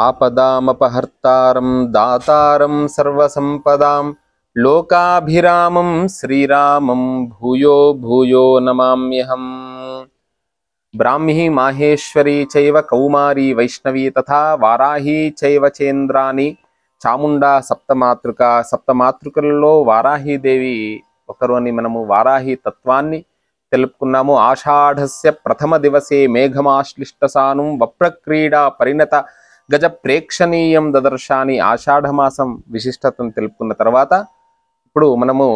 ఆపదామపహర్తారం దాతారం సర్వసంపదాం లోకాభిరామం శ్రీరామం భూయో భూయో నమామ్యహం. బ్రాహ్మీ మాహేశ్వరీ చైవ కౌమారీ వైష్ణవీ తథా వారాహీ చైవ చేంద్రాని చాముండా సప్తమాతృక. సప్తమాతృకలలో వారాహీదేవి ఒకరు అని మనము వారాహి తత్వాన్ని తెలుపుకున్నాము. ఆషాఢస్య ప్రథమ దివసే మేఘమాశ్లిష్టసానుం వప్రక్రీడా పరిణత గజ ప్రేక్షణీయం దదర్శాని. ఆషాఢమాసం విశిష్టతను తెలుపుకున్న తర్వాత ఇప్పుడు మనము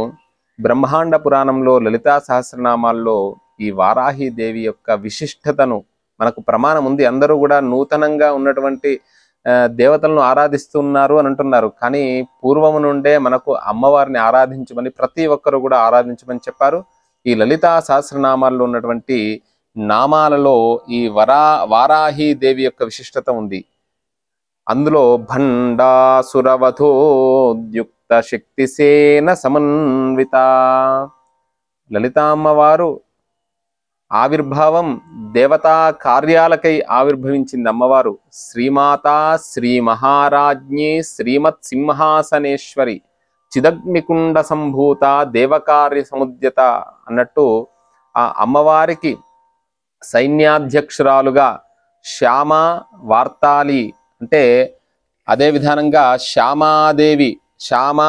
బ్రహ్మాండ పురాణంలో లలితా సహస్రనామాల్లో ఈ వారాహీదేవి యొక్క విశిష్టతను మనకు ప్రమాణం ఉంది. అందరూ కూడా నూతనంగా ఉన్నటువంటి దేవతలను ఆరాధిస్తున్నారు అని అంటున్నారు. కానీ పూర్వము నుండే మనకు అమ్మవారిని ఆరాధించమని ప్రతి ఒక్కరు కూడా ఆరాధించమని చెప్పారు. ఈ లలితా సహస్రనామాల్లో ఉన్నటువంటి నామాలలో ఈ వారాహీదేవి యొక్క విశిష్టత ఉంది. అందులో భండాసురవధోద్యుక్త శక్తిసేన సమన్విత. లలితామ్మవారు ఆవిర్భావం దేవతా కార్యాలకై ఆవిర్భవించింది. అమ్మవారు శ్రీమాతా శ్రీ మహారాజ్ఞి శ్రీమత్ సింహాసనేశ్వరి చిదగ్నికుండ సంభూత దేవకార్య సముద్యత అన్నట్టు ఆ అమ్మవారికి సైన్యాధ్యక్షురాలుగా శ్యామ వార్తాలి అంటే అదే విధానంగా శ్యామాదేవి శ్యామ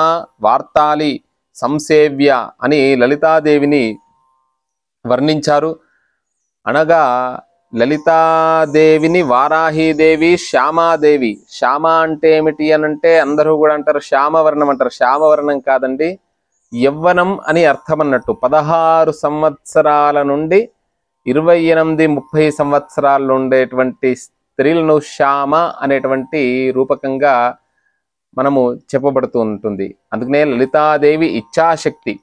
వార్తాలి సంసేవ్య అని లలితాదేవిని వర్ణించారు. అనగా లలితాదేవిని వారాహీదేవి శ్యామాదేవి. శ్యామ అంటే ఏమిటి అని అంటే అందరూ కూడా అంటారు శ్యామవర్ణం అంటారు. శ్యామవర్ణం కాదండి, యవ్వనం అని అర్థం అన్నట్టు. 16 సంవత్సరాల నుండి 28-30 సంవత్సరాలు ఉండేటువంటి స్త్రీలను శ్యామ అనేటువంటి రూపకంగా మనము చెప్పబడుతూ ఉంటుంది. అందుకనే లలితాదేవి ఇచ్ఛాశక్తి,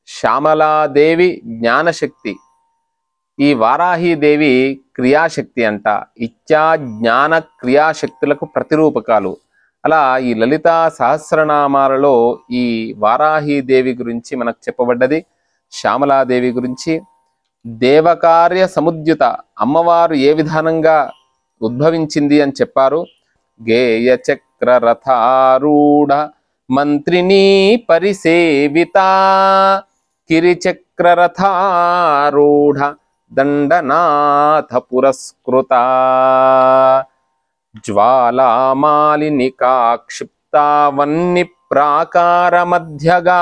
శ్యామలాదేవి జ్ఞానశక్తి, ఈ వారాహీదేవి క్రియాశక్తి అంట. ఇచ్ఛా జ్ఞాన క్రియాశక్తులకు ప్రతిరూపకాలు. అలా ఈ లలితా సహస్రనామాలలో ఈ వారాహీదేవి గురించి మనకు చెప్పబడ్డది. శ్యామలాదేవి గురించి దేవకార్య సముద్యుత అమ్మవారు ఏ విధానంగా ఉద్భవించింది అని చెప్పారు. గేయ చక్ర రథారూఢ మంత్రిని పరిసేవిత కిరిచక్ర రథారూఢ దండనాథ పురస్కృత జ్వాలామాలినికా క్షిప్తా వన్ని ప్రాకార మధ్యగా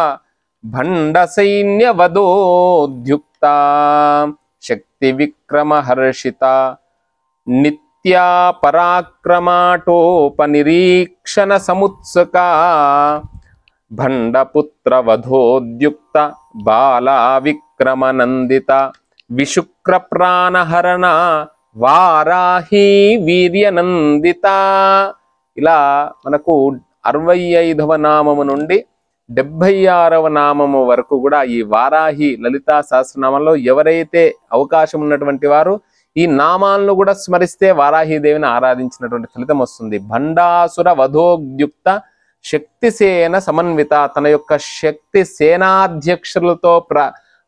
భండ సైన్యవదోద్యుక్త శక్తి విక్రమ హర్షిత నిత్యా పరాక్రమాటోపనిరీక్షణ సముత్సుక భండపుత్ర వధోద్యుక్త బాలా విక్రమనందిత విశుక్ర ప్రాణహరణ వారాహి వీర్యనందిత. ఇలా మనకు 65వ నామము నుండి 76వ నామము వరకు కూడా ఈ వారాహి లలితా సహస్రనామంలో ఎవరైతే అవకాశం ఉన్నటువంటి వారు ఈ నామాలను కూడా స్మరిస్తే వారాహీదేవిని ఆరాధించినటువంటి ఫలితం వస్తుంది. భండాసుర వధోద్యుక్త శక్తిసేన సమన్విత. తన యొక్క శక్తి సేనాధ్యక్షులతో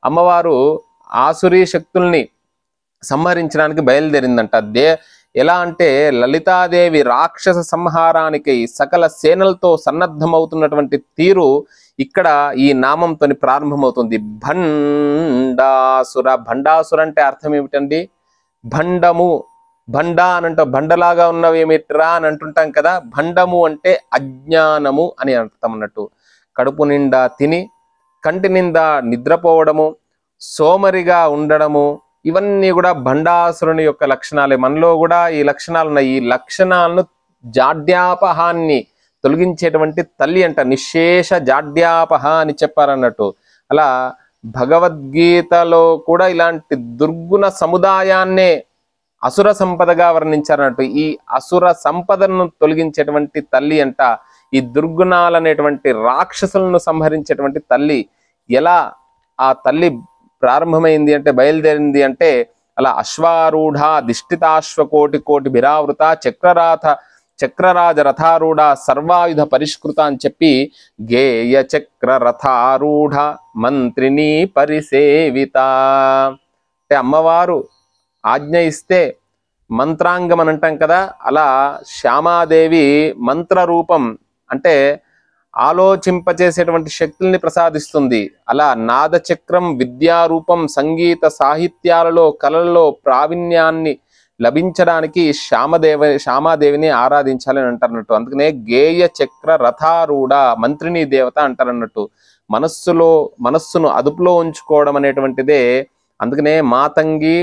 అమ్మవారు ఆసురీ శక్తుల్ని సంహరించడానికి బయలుదేరిందంట. ఎలా అంటే లలితాదేవి రాక్షస సంహారానికి సకల సేనలతో సన్నద్ధమవుతున్నటువంటి తీరు ఇక్కడ ఈ నామంతో ప్రారంభమవుతుంది. భండాసుర. భండాసుర అంటే అర్థం ఏమిటండి? భండము. భండ అని అంటాం, భండలాగా ఉన్నవి ఏమిట్రా అని అంటుంటాం కదా. భండము అంటే అజ్ఞానము అని అర్థం అన్నట్టు. కడుపు నిండా తిని కంటి నిండా నిద్రపోవడము, సోమరిగా ఉండడము, ఇవన్నీ కూడా భండాసురుని యొక్క లక్షణాలే. మనలో కూడా ఈ లక్షణాలు ఉన్నాయి. ఈ లక్షణాలను జాడ్యాపహాన్ని తొలగించేటువంటి తల్లి అంట. నిశేష జాడ్యాపహ అని చెప్పారన్నట్టు. అలా భగవద్గీతలో కూడా ఇలాంటి దుర్గుణ సముదాయాన్నే అసుర సంపదగా వర్ణించారన్నట్టు. ఈ అసుర సంపదను తొలగించేటువంటి తల్లి అంట. ఈ దుర్గుణాలనేటువంటి రాక్షసులను సంహరించేటువంటి తల్లి. ఎలా ఆ తల్లి ప్రారంభమైంది అంటే బయలుదేరింది అంటే అలా అశ్వారూఢ దిష్టితాశ్వకోటి కోటి బిరావృత చక్రరాజ రథారూఢ సర్వాయుధ పరిష్కృత అని చెప్పి గేయ చక్ర రథారూఢ మంత్రిని పరిసేవిత అంటే అమ్మవారు ఆజ్ఞ ఇస్తే మంత్రాంగం అని అంటాం కదా, అలా శ్యామాదేవి మంత్రరూపం అంటే ఆలోచింపచేసేటువంటి శక్తుల్ని ప్రసాదిస్తుంది. అలా నాదచక్రం విద్యారూపం, సంగీత సాహిత్యాలలో కళల్లో ప్రావీణ్యాన్ని లభించడానికి శ్యామాదేవిని ఆరాధించాలని అంటారన్నట్టు. అందుకనే గేయ చక్ర రథారూఢ మంత్రిని దేవత అంటారన్నట్టు. మనస్సును అదుపులో ఉంచుకోవడం అనేటువంటిదే. అందుకనే మాతంగి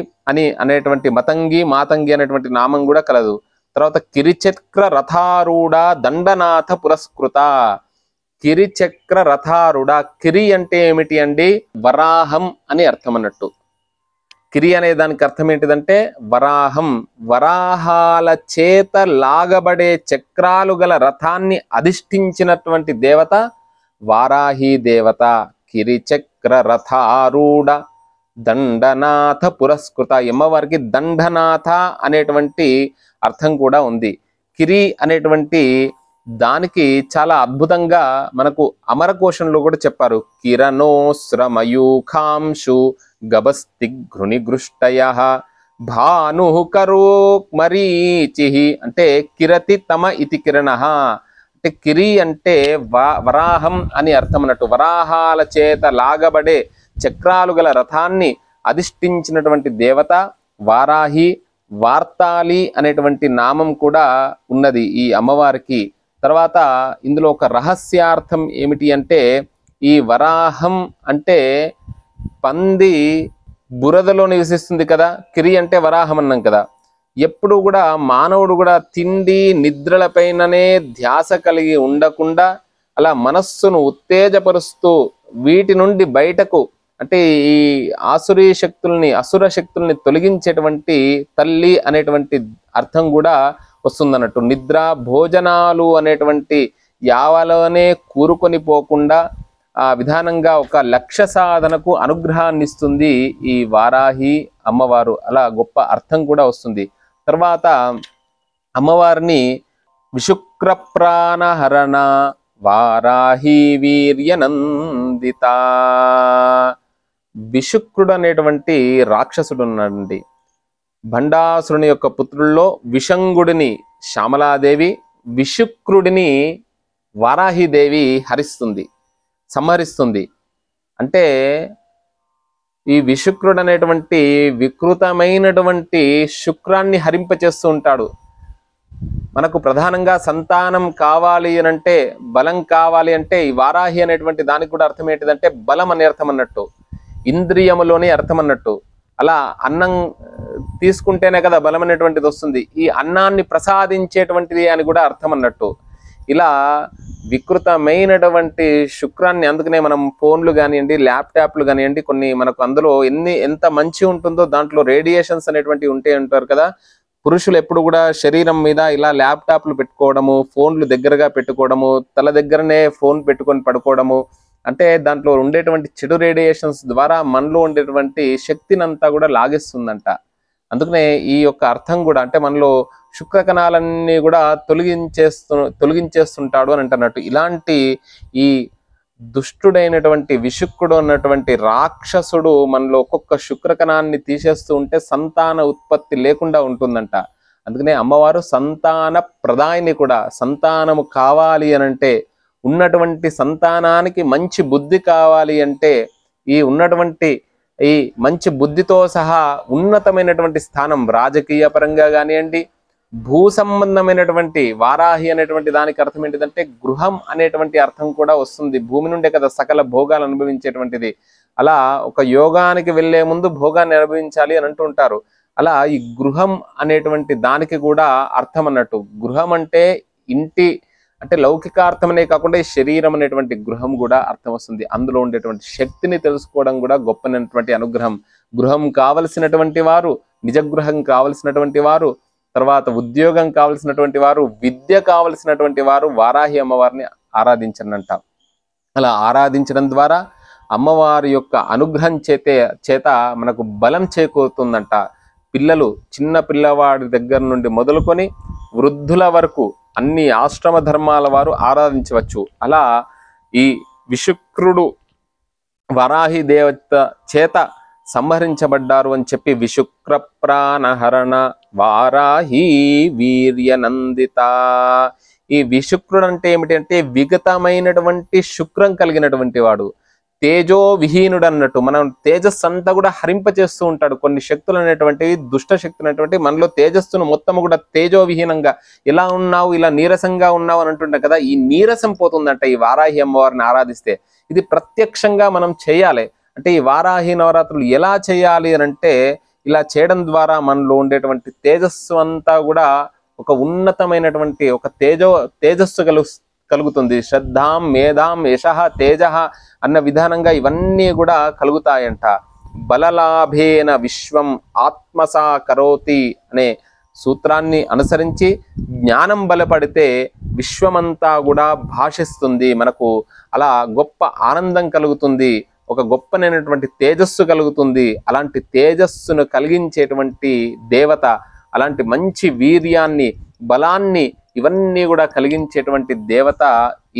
అనేటువంటి మాతంగి అనేటువంటి నామం కూడా కలదు. తర్వాత కిరిచక్ర రథారూఢ దండనాథ పురస్కృత. కిరిచక్ర రథారూఢ, కిరి అంటే ఏమిటి అండి? వరాహం అని అర్థం అన్నట్టు. కిరి అనే దానికి అర్థం ఏంటిదంటే వరాహం. వరాహాల చేత లాగబడే చక్రాలు గల రథాన్ని అధిష్ఠించినటువంటి దేవత వారాహి దేవత. కిరిచక్ర రథారూఢ దండనాథ పురస్కృత. అమ్మవారికి దండనాథ అనేటువంటి అర్థం కూడా ఉంది. కిరి అనేటువంటి దానికి చాలా అద్భుతంగా మనకు అమరకోశంలో కూడా చెప్పారు. కిరణోశ్రమయూఖాంశు గభస్తిఘృనిగృష్టయ భాను కరో మరీచి. అంటే కిరతి తమ ఇతి కిరణ. అంటే కిరి అంటే వరాహం అని అర్థం అన్నట్టు. వరాహాల చేత లాగబడే చక్రాలు గల రథాన్ని అధిష్ఠించినటువంటి దేవత వారాహి. వార్తాలి అనేటువంటి నామం కూడా ఉన్నది ఈ అమ్మవారికి. తర్వాత ఇందులో ఒక రహస్యార్థం ఏమిటి అంటే, ఈ వరాహం అంటే పంది బురదలో నివసిస్తుంది కదా, కిరి అంటే వరాహం అన్నాం కదా. ఎప్పుడు కూడా మానవుడు కూడా తిండి నిద్రలపైననే ధ్యాస కలిగి ఉండకుండా అలా మనస్సును ఉత్తేజపరుస్తూ వీటి నుండి బయటకు అంటే ఈ అసుర శక్తుల్ని తొలగించేటువంటి తల్లి అనేటువంటి అర్థం కూడా వస్తుందన్నట్టు. నిద్ర భోజనాలు అనేటువంటి యావలోనే కూరుకొని పోకుండా ఆ విధానంగా ఒక లక్ష్య సాధనకు అనుగ్రహాన్ని ఇస్తుంది ఈ వారాహి అమ్మవారు. అలా గొప్ప అర్థం కూడా వస్తుంది. తర్వాత అమ్మవారిని విశుక్ర ప్రాణహరణ వారాహి వీర్యనందిత. విశుక్రుడు అనేటువంటి రాక్షసుడు ఉన్నాడండి. భండాసురుని యొక్క పుత్రుల్లో విషంగుడిని శ్యామలాదేవి, విశుక్రుడిని వారాహిదేవి సంహరిస్తుంది. అంటే ఈ విశుక్రుడు అనేటువంటి వికృతమైనటువంటి శుక్రాన్ని హరింపచేస్తూ ఉంటాడు. మనకు ప్రధానంగా సంతానం కావాలి అని అంటే, బలం కావాలి అంటే ఈ వారాహి అనేటువంటి దానికి కూడా అర్థం ఏంటిదంటే బలం అనే అర్థం అన్నట్టు, ఇంద్రియములోని అర్థం అన్నట్టు. అలా అన్నం తీసుకుంటేనే కదా బలం అనేటువంటిది వస్తుంది. ఈ అన్నాన్ని ప్రసాదించేటువంటిది అని కూడా అర్థం అన్నట్టు. ఇలా వికృతమైనటువంటి శుక్రాన్ని, అందుకనే మనం ఫోన్లు కానివ్వండి, ల్యాప్టాప్లు కానివ్వండి, కొన్ని మనకు అందులో ఎంత మంచి ఉంటుందో దాంట్లో రేడియేషన్స్ అనేటువంటివి ఉంటారు కదా. పురుషులు ఎప్పుడు కూడా శరీరం మీద ఇలా ల్యాప్టాప్లు పెట్టుకోవడము, ఫోన్లు దగ్గరగా పెట్టుకోవడము, తల దగ్గరనే ఫోన్ పెట్టుకొని పడుకోవడము, అంటే దాంట్లో ఉండేటువంటి చెడు రేడియేషన్స్ ద్వారా మనలో ఉండేటువంటి శక్తిని అంతా కూడా లాగేస్తుందంట. అందుకనే ఈ యొక్క అర్థం కూడా అంటే మనలో శుక్ర కణాలన్నీ కూడా తొలగించేస్తుంటాడు అని అంటున్నట్టు. ఇలాంటి ఈ దుష్టుడైనటువంటి విశుక్రుడు అన్నటువంటి రాక్షసుడు మనలో ఒక్కొక్క శుక్రకణాన్ని తీసేస్తూ ఉంటే సంతాన ఉత్పత్తి లేకుండా ఉంటుందంట. అందుకనే అమ్మవారు సంతాన ప్రదాయిని కూడా. సంతానము కావాలి అనంటే, ఉన్నటువంటి సంతానానికి మంచి బుద్ధి కావాలి అంటే, ఈ ఉన్నటువంటి ఈ మంచి బుద్ధితో సహా ఉన్నతమైనటువంటి స్థానం రాజకీయ పరంగా కానివ్వండి, భూ సంబంధమైనటువంటి వారాహి అనేటువంటి దానికి అర్థం ఏంటిదంటే గృహం అనేటువంటి అర్థం కూడా వస్తుంది. భూమి నుండే కదా సకల భోగాలు అనుభవించేటువంటిది. అలా ఒక యోగానికి వెళ్లే ముందు భోగాన్ని అనుభవించాలి అని అంటూ ఉంటారు. అలా ఈ గృహం అనేటువంటి దానికి కూడా అర్థం అన్నట్టు. గృహం అంటే ఇంటి అంటే లౌకికార్థమనే కాకుండా ఈ శరీరం అనేటువంటి గృహం కూడా అర్థం వస్తుంది. అందులో ఉండేటువంటి శక్తిని తెలుసుకోవడం కూడా గొప్పనటువంటి అనుగ్రహం. గృహం కావలసినటువంటి వారు, నిజ గృహం కావలసినటువంటి వారు, తర్వాత ఉద్యోగం కావలసినటువంటి వారు, విద్య కావలసినటువంటి వారు వారాహి అమ్మవారిని ఆరాధించనంట. అలా ఆరాధించడం ద్వారా అమ్మవారి యొక్క అనుగ్రహం చేత మనకు బలం చేకూరుతుందంట. పిల్లలు చిన్న పిల్లవాడి దగ్గర నుండి మొదలుకొని వృద్ధుల వరకు అన్ని ఆశ్రమ ధర్మాల వారు ఆరాధించవచ్చు. అలా ఈ విశుక్రుడు వరాహి దేవత చేత సంహరించబడ్డారు అని చెప్పి విశుక్ర ప్రాణహరణ వారాహి వీర్యనందిత. ఈ విశుక్రుడు అంటే ఏమిటి అంటే విగతమైనటువంటి శుక్రం కలిగినటువంటి వాడు, తేజో విహీనుడు అన్నట్టు. మనం తేజస్సు అంతా కూడా హరింపచేస్తూ ఉంటాడు. కొన్ని శక్తులు అనేటువంటివి, దుష్ట శక్తులు అనేటువంటి మనలో తేజస్సును మొత్తం కూడా తేజో విహీనంగా, ఇలా ఉన్నావు, ఇలా నీరసంగా ఉన్నావు అని అంటుంటాం కదా, ఈ నీరసం పోతుందంట ఈ వారాహి అమ్మవారిని ఆరాధిస్తే. ఇది ప్రత్యక్షంగా మనం చేయాలి. అంటే ఈ వారాహి నవరాత్రులు ఎలా చేయాలి అని అంటే, ఇలా చేయడం ద్వారా మనలో ఉండేటువంటి తేజస్సు అంతా కూడా ఒక ఉన్నతమైనటువంటి ఒక తేజస్సు కలుగుతుంది. శ్రద్ధాం మేధాం యశః తేజః అన్న విధానంగా ఇవన్నీ కూడా కలుగుతాయంట. బలలాభేన విశ్వం ఆత్మసా కరోతి అనే సూత్రాన్ని అనుసరించి జ్ఞానం బలపడితే విశ్వమంతా కూడా భాషిస్తుంది. మనకు అలా గొప్ప ఆనందం కలుగుతుంది, ఒక గొప్పనైనటువంటి తేజస్సు కలుగుతుంది. అలాంటి తేజస్సును కలిగించేటువంటి దేవత, అలాంటి మంచి వీర్యాన్ని, బలాన్ని, ఇవన్నీ కూడా కలిగించేటువంటి దేవత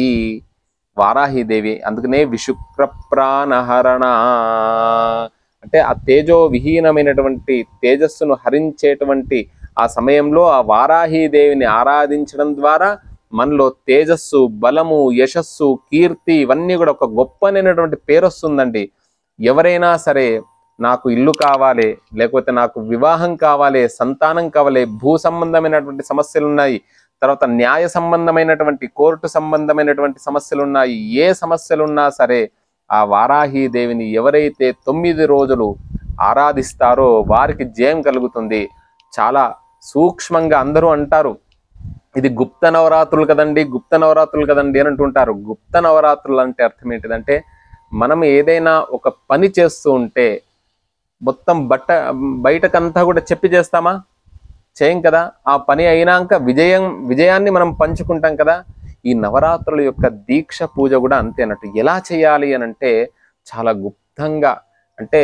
ఈ వారాహిదేవి. అందుకనే విశుక్ర ప్రాణహరణ అంటే ఆ తేజో విహీనమైనటువంటి తేజస్సును హరించేటువంటి ఆ సమయంలో ఆ వారాహిదేవిని ఆరాధించడం ద్వారా మనలో తేజస్సు, బలము, యశస్సు, కీర్తి ఇవన్నీ కూడా ఒక గొప్పనైనటువంటి పేరు వస్తుందండి. ఎవరైనా సరే నాకు ఇల్లు కావాలి, లేకపోతే నాకు వివాహం కావాలి, సంతానం కావాలి, భూ సంబంధమైనటువంటి సమస్యలు ఉన్నాయి, తర్వాత న్యాయ సంబంధమైనటువంటి కోర్టు సంబంధమైనటువంటి సమస్యలు ఉన్నాయి, ఏ సమస్యలు ఉన్నా సరే ఆ వారాహి దేవిని ఎవరైతే 9 రోజులు ఆరాధిస్తారో వారికి జయం కలుగుతుంది. చాలా సూక్ష్మంగా అందరూ అంటారు, ఇది గుప్త నవరాత్రులు కదండి, గుప్త నవరాత్రులు కదండి అని అంటుంటారు. గుప్త నవరాత్రులు అంటే అర్థం ఏంటిదంటే, మనం ఏదైనా ఒక పని చేస్తూ ఉంటే మొత్తం బయటకంతా కూడా చెప్పి చేస్తామా? చేయం కదా. ఆ పని అయినాక విజయాన్ని మనం పంచుకుంటాం కదా. ఈ నవరాత్రుల యొక్క దీక్ష పూజ కూడా అంతే అన్నట్టు. ఎలా చేయాలి అని అంటే చాలా గుప్తంగా, అంటే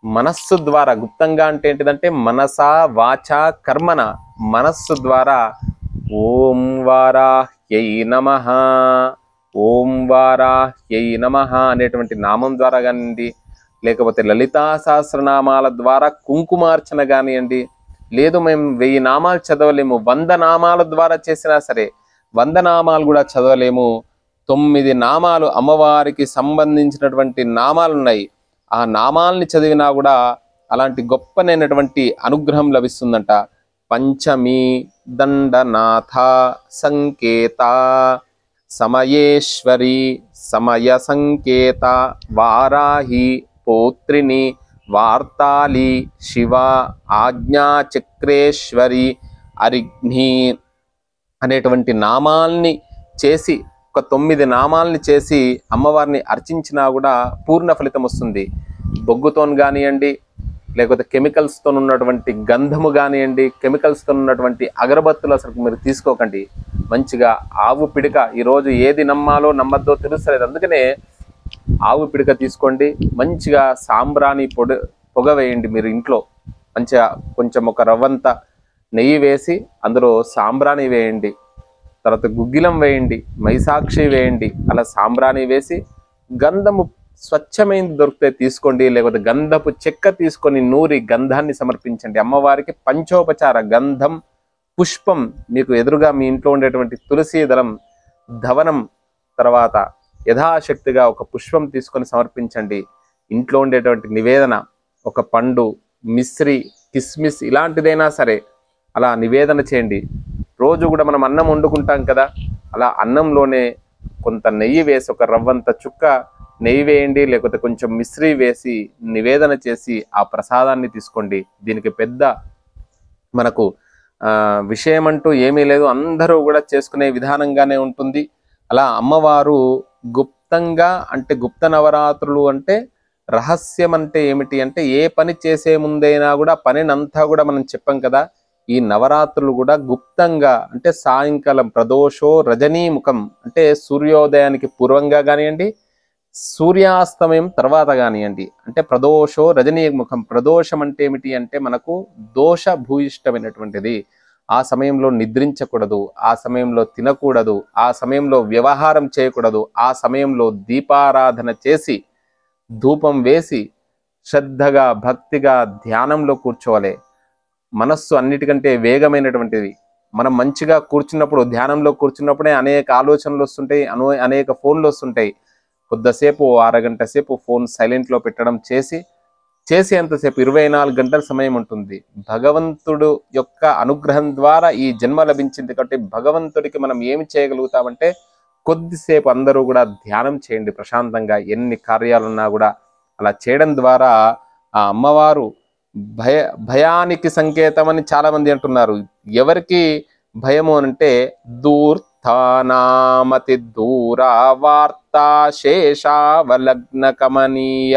మనస్సు ద్వారా. గుప్తంగా అంటే ఏంటిదంటే మనస వాచ కర్మన, మనస్సు ద్వారా ఓం వారాహ్యై నమః, ఓం వారాహ్యై నమః అనేటువంటి నామం ద్వారా కానివ్వండి, లేకపోతే లలితా సహస్రనామాల ద్వారా కుంకుమార్చన కానివ్వండి, లేదు మేము 1000 నామాలు చదవలేము, 100 నామాల ద్వారా చేసినా సరే, 100 నామాలు కూడా చదవలేము, 9 నామాలు అమ్మవారికి సంబంధించినటువంటి నామాలు ఉన్నాయి, ఆ నామాల్ని చదివినా కూడా అలాంటి గొప్పనైనటువంటి అనుగ్రహం లభిస్తుందంట. పంచమి దండనాథ సంకేత సమయేశ్వరి సమయ సంకేత వారాహి పౌత్రిని వార్తాలి శివ ఆజ్ఞాచక్రేశ్వరి అరిఘ్ని అనేటువంటి నామాల్ని చేసి, ఒక 9 నామాల్ని చేసి అమ్మవారిని అర్చించినా కూడా పూర్ణ ఫలితం వస్తుంది. బొగ్గుతో కానివ్వండి, లేకపోతే కెమికల్స్తో ఉన్నటువంటి గంధము కానివ్వండి, కెమికల్స్తో ఉన్నటువంటి అగరబత్తులు అసలు మీరు తీసుకోకండి. మంచిగా ఆవు పిడిక, ఈరోజు ఏది నమ్మాలో నమ్మద్దో తెలుస్తలేదు, అందుకనే ఆవు పిడిక తీసుకోండి, మంచిగా సాంబ్రాణి పొగ వేయండి. మీరు ఇంట్లో మంచిగా కొంచెం ఒక రవ్వంత నెయ్యి వేసి అందులో సాంబ్రాణి వేయండి, తర్వాత గుగ్గిలం వేయండి, మైసాక్షి వేయండి, అలా సాంబ్రాణి వేసి గంధము స్వచ్ఛమైనది దొరికితే తీసుకోండి, లేకపోతే గంధపు చెక్క తీసుకొని నూరి గంధాన్ని సమర్పించండి అమ్మవారికి. పంచోపచార గంధం, పుష్పం, మీకు ఎదురుగా మీ ఇంట్లో ఉండేటువంటి తులసి దళం, ధవనం, తర్వాత యథాశక్తిగా ఒక పుష్పం తీసుకొని సమర్పించండి. ఇంట్లో ఉండేటువంటి నివేదన ఒక పండు, మిశ్రి, కిస్మిస్ ఇలాంటిదైనా సరే అలా నివేదన చేయండి. రోజు కూడా మనం అన్నం వండుకుంటాం కదా, అలా అన్నంలోనే కొంత నెయ్యి వేసి, ఒక రవ్వంత చుక్క నెయ్యి వేయండి, లేకపోతే కొంచెం మిశ్రీ వేసి నివేదన చేసి ఆ ప్రసాదాన్ని తీసుకోండి. దీనికి పెద్ద మనకు విషయం అంటూ ఏమీ లేదు, అందరూ కూడా చేసుకునే విధానంగానే ఉంటుంది. అలా అమ్మవారు గుప్తంగా, అంటే గుప్త నవరాత్రులు అంటే రహస్యం అంటే ఏమిటి అంటే, ఏ పని చేసే ముందైనా కూడా పనినంతా కూడా మనం చెప్పాం కదా, ఈ నవరాత్రులు కూడా గుప్తంగా, అంటే సాయంకాలం ప్రదోషో రజనీముఖం అంటే సూర్యోదయానికి పూర్వంగా కానివ్వండి, సూర్యాస్తమయం తర్వాత కానివ్వండి, అంటే ప్రదోషో రజనీముఖం. ప్రదోషం అంటే ఏమిటి అంటే మనకు దోష భూయిష్టమైనటువంటిది. ఆ సమయంలో నిద్రించకూడదు, ఆ సమయంలో తినకూడదు, ఆ సమయంలో వ్యవహారం చేయకూడదు, ఆ సమయంలో దీపారాధన చేసి ధూపం వేసి శ్రద్ధగా భక్తిగా ధ్యానంలో కూర్చోవాలి. మనస్సు అన్నిటికంటే వేగమైనటువంటిది. మనం మంచిగా కూర్చున్నప్పుడు, ధ్యానంలో కూర్చున్నప్పుడే అనేక ఆలోచనలు వస్తుంటాయి, అనేక ఫోన్లు వస్తుంటాయి. కొద్దిసేపు అరగంట సేపు ఫోన్ సైలెంట్లో పెట్టడం చేసేంతసేపు 24 గంటల సమయం ఉంటుంది. భగవంతుడు యొక్క అనుగ్రహం ద్వారా ఈ జన్మ లభించింది కాబట్టి భగవంతుడికి మనం ఏమి చేయగలుగుతామంటే కొద్దిసేపు అందరూ కూడా ధ్యానం చేయండి ప్రశాంతంగా. ఎన్ని కార్యాలున్నా కూడా అలా చేయడం ద్వారా ఆ అమ్మవారు భయానికి సంకేతం అని చాలా మంది అంటున్నారు. ఎవరికి భయము అంటే దూర్ధానామతి దూరా వార్తా శేషావలగ్న కమనీయ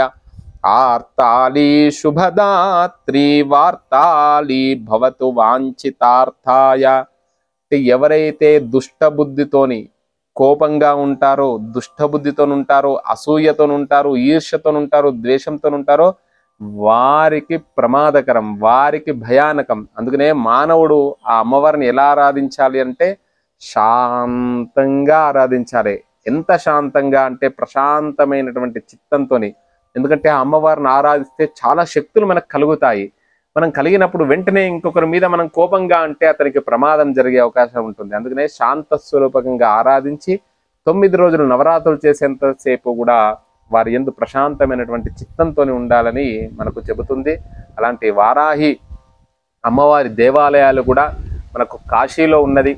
ఆర్తాళీ శుభదాత్రి వార్తాళీ భవతు వాంఛితార్థాయ. ఎవరైతే దుష్టబుద్ధితోని కోపంగా ఉంటారో, దుష్టబుద్ధితో ఉంటారో, అసూయతో ఉంటారో, ఈర్ష్యతో ఉంటారో, ద్వేషంతో ఉంటారో వారికి ప్రమాదకరం, వారికి భయానకం. అందుకనే మానవుడు ఆ అమ్మవారిని ఎలా ఆరాధించాలి అంటే శాంతంగా ఆరాధించాలి. ఎంత శాంతంగా అంటే ప్రశాంతమైనటువంటి చిత్తంతోని. ఎందుకంటే ఆ అమ్మవారిని ఆరాధిస్తే చాలా శక్తులు మనకు కలుగుతాయి. మనం కలిగినప్పుడు వెంటనే ఇంకొకరి మీద మనం కోపంగా అంటే అతనికి ప్రమాదం జరిగే అవకాశం ఉంటుంది. అందుకనే శాంత స్వరూపకంగా ఆరాధించి 9 రోజులు నవరాత్రులు చేసేంతసేపు కూడా వారి యందు ప్రశాంతమైనటువంటి చిత్తంతో ఉండాలని మనకు చెబుతుంది. అలాంటి వారాహి అమ్మవారి దేవాలయాలు కూడా మనకు కాశీలో ఉన్నది.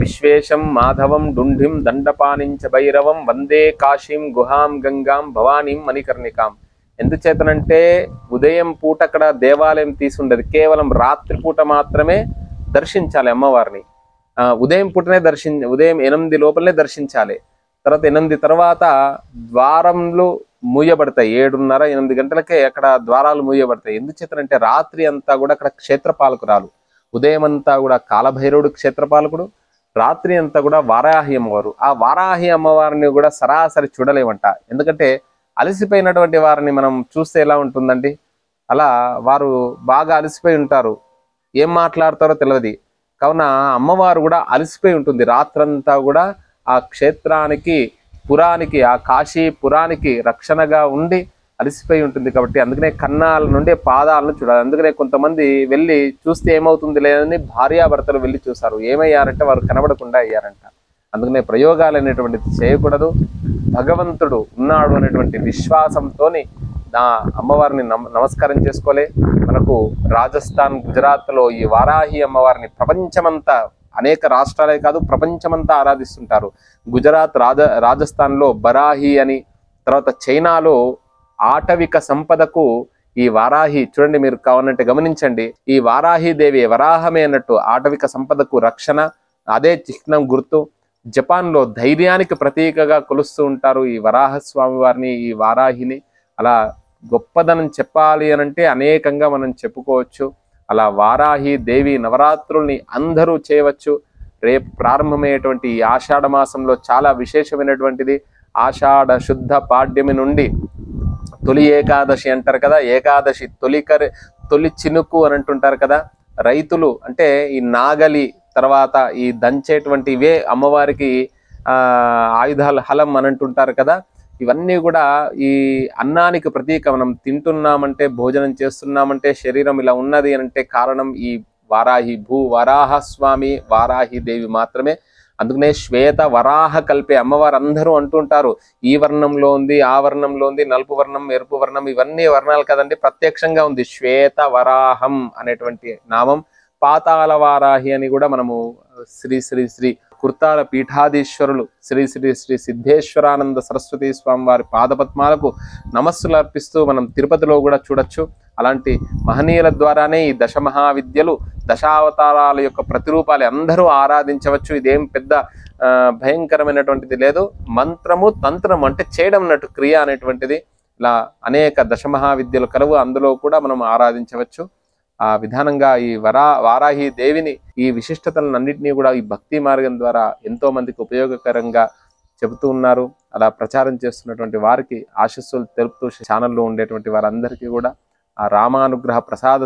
విశ్వేశం మాధవం డుంఢిం దండపానించ భైరవం వందే కాశీం గుహాం గంగాం భవానీం మణికర్ణికాం. ఎందుచేతనంటే ఉదయం పూట అక్కడ దేవాలయం తీసుండదు, కేవలం రాత్రి పూట మాత్రమే దర్శించాలి అమ్మవారిని. ఉదయం పూటనే ఉదయం 8 లోపలనే దర్శించాలి. తర్వాత 8 తర్వాత ద్వారములు మూయబడతాయి. 7:30 8 గంటలకే అక్కడ ద్వారాలు మూయబడతాయి. ఎందుచేతనంటే రాత్రి అంతా కూడా అక్కడ క్షేత్రపాలకురాలు, ఉదయం అంతా కూడా కాలభైరవుడు క్షేత్రపాలకుడు, రాత్రి అంతా కూడా వారాహి అమ్మవారు. ఆ వారాహి అమ్మవారిని కూడా సరాసరి చూడలేమంట. ఎందుకంటే అలసిపోయినటువంటి వారిని మనం చూస్తే ఎలా ఉంటుందండి, అలా వారు బాగా అలసిపోయి ఉంటారు, ఏం మాట్లాడతారో తెలియదు. కావున అమ్మవారు కూడా అలసిపోయి ఉంటుంది. రాత్రంతా కూడా ఆ క్షేత్రానికి పురానికి, ఆ కాశీ పురానికి రక్షణగా ఉండి అలసిపోయి ఉంటుంది. కాబట్టి అందుకనే కన్నాల నుండి పాదాలను చూడాలి. అందుకనే కొంతమంది వెళ్ళి చూస్తే ఏమవుతుంది లేదని భార్యాభర్తలు వెళ్ళి చూశారు, ఏమయ్యారంటే వారు కనబడకుండా అయ్యారంట. అందుకనే ప్రయోగాలు అనేటువంటిది చేయకూడదు. భగవంతుడు ఉన్నాడు అనేటువంటి విశ్వాసంతో నా అమ్మవారిని నమస్కారం చేసుకోలే. మనకు రాజస్థాన్, గుజరాత్లో ఈ వారాహి అమ్మవారిని ప్రపంచమంతా, అనేక రాష్ట్రాలే కాదు ప్రపంచమంతా ఆరాధిస్తుంటారు. గుజరాత్, రాజస్థాన్లో బరాహి అని, తర్వాత చైనాలో ఆటవిక సంపదకు ఈ వారాహి, చూడండి మీరు కావాలంటే గమనించండి, ఈ వారాహి దేవి వరాహమే అన్నట్టు ఆటవిక సంపదకు రక్షణ, అదే చిహ్నం గుర్తు. జపాన్లో ధైర్యానికి ప్రతీకగా కొలుస్తూ ఉంటారు ఈ వరాహస్వామి వారిని, ఈ వారాహిని. అలా గొప్పదనం చెప్పాలి అనంటే అనేకంగా మనం చెప్పుకోవచ్చు. అలా వారాహి దేవి నవరాత్రుల్ని అందరూ చేయవచ్చు. రేపు ప్రారంభమయ్యేటువంటి ఈ ఆషాఢ మాసంలో చాలా విశేషమైనటువంటిది. ఆషాఢ శుద్ధ పాడ్యమి నుండి తొలి ఏకాదశి అంటారు కదా, ఏకాదశి తొలి చినుకు అని అంటుంటారు కదా. రైతులు అంటే ఈ నాగలి తర్వాత ఈ దంచేటువంటి ఇవే అమ్మవారికి ఆయుధాల హలం అని అంటుంటారు కదా. ఇవన్నీ కూడా ఈ అన్నానికి ప్రతీక. మనం తింటున్నామంటే, భోజనం చేస్తున్నామంటే, శరీరం ఇలా ఉన్నది అంటే కారణం ఈ వారాహి, వరాహస్వామి వారాహి దేవి మాత్రమే. అందుకనే శ్వేత వరాహ కల్పే అమ్మవారు అందరూ అంటుంటారు, ఈ వర్ణంలో ఉంది, ఆ వర్ణంలో ఉంది, నలుపు వర్ణం, ఎరుపు వర్ణం, ఇవన్నీ వర్ణాలు కదండి, ప్రత్యక్షంగా ఉంది శ్వేత వరాహం అనేటువంటి నామం. పాతాళ వారాహి అని కూడా మనము శ్రీ శ్రీ శ్రీ కుర్తాల పీఠాధీశ్వరులు శ్రీ శ్రీ శ్రీ సిద్ధేశ్వరానంద సరస్వతి స్వామి వారి పాదపద్మాలకు నమస్సులు అర్పిస్తూ మనం తిరుపతిలో కూడా చూడొచ్చు. అలాంటి మహనీయుల ద్వారానే ఈ దశమహావిద్యలు, దశావతారాల యొక్క ప్రతిరూపాలు అందరూ ఆరాధించవచ్చు. ఇదేం పెద్ద భయంకరమైనటువంటిది లేదు. మంత్రము తంత్రము అంటే చేయడం అన్నట్టు, క్రియ అనేటువంటిది. ఇలా అనేక దశమహావిద్యలు కలవు, అందులో కూడా మనం ఆరాధించవచ్చు. ఆ విధానంగా ఈ వారాహి దేవిని, ఈ విశిష్టతలను అన్నింటినీ కూడా ఈ భక్తి మార్గం ద్వారా ఎంతో మందికి ఉపయోగకరంగా చెబుతూ ఉన్నారు. అలా ప్రచారం చేస్తున్నటువంటి వారికి ఆశస్సులు తెలుపుతూ ఛానల్లో ఉండేటువంటి వారందరికీ కూడా ఆ రామానుగ్రహ ప్రసాద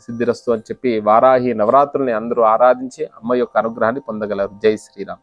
సిద్ధిరస్తు అని చెప్పి వారాహి నవరాత్రుల్ని అందరూ ఆరాధించి అమ్మ యొక్క అనుగ్రహాన్ని పొందగలరు. జై శ్రీరామ్.